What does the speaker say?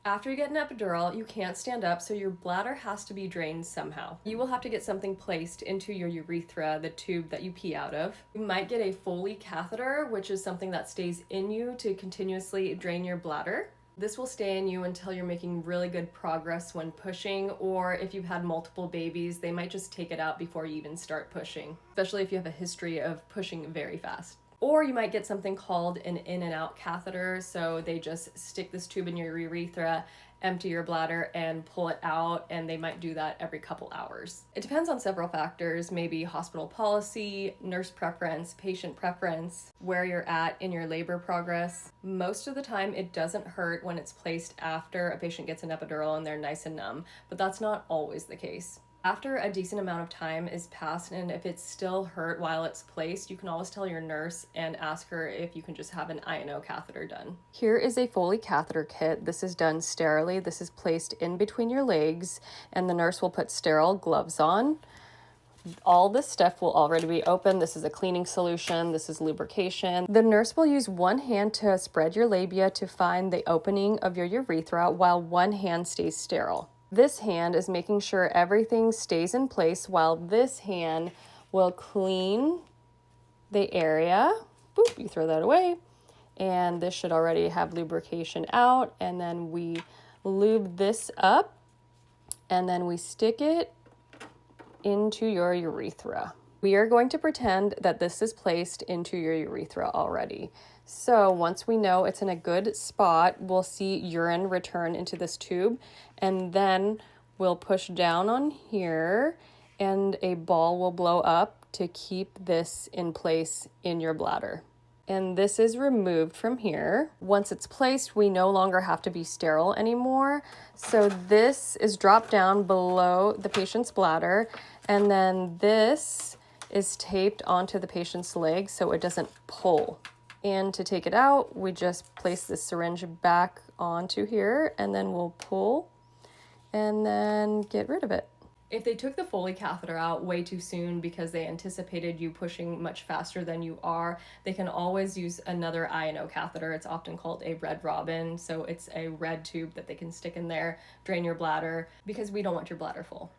After you get an epidural, you can't stand up, so your bladder has to be drained somehow. You will have to get something placed into your urethra, the tube that you pee out of. You might get a Foley catheter, which is something that stays in you to continuously drain your bladder. This will stay in you until you're making really good progress when pushing, or if you've had multiple babies, they might just take it out before you even start pushing, especially if you have a history of pushing very fast. Or you might get something called an in and out catheter. So they just stick this tube in your urethra, empty your bladder, and pull it out, and they might do that every couple hours. It depends on several factors, maybe hospital policy, nurse preference, patient preference, where you're at in your labor progress. Most of the time it doesn't hurt when it's placed after a patient gets an epidural and they're nice and numb, but that's not always the case. After a decent amount of time is passed, and if it's still hurt while it's placed, you can always tell your nurse and ask her if you can just have an INO catheter done. Here is a Foley catheter kit. This is done sterilely. This is placed in between your legs, and the nurse will put sterile gloves on. All this stuff will already be open. This is a cleaning solution. This is lubrication. The nurse will use one hand to spread your labia to find the opening of your urethra while one hand stays sterile. This hand is making sure everything stays in place while this hand will clean the area. Boop, you throw that away. And this should already have lubrication out. And then we lube this up and then we stick it into your urethra. We are going to pretend that this is placed into your urethra already. So once we know it's in a good spot, we'll see urine return into this tube, and then we'll push down on here and a ball will blow up to keep this in place in your bladder. And this is removed from here. Once it's placed, we no longer have to be sterile anymore. So this is dropped down below the patient's bladder, and then this is taped onto the patient's leg so it doesn't pull. And to take it out, we just place the syringe back onto here, and then we'll pull and then get rid of it. If they took the Foley catheter out way too soon because they anticipated you pushing much faster than you are, they can always use another INO catheter. It's often called a red robin. So it's a red tube that they can stick in there, drain your bladder, because we don't want your bladder full.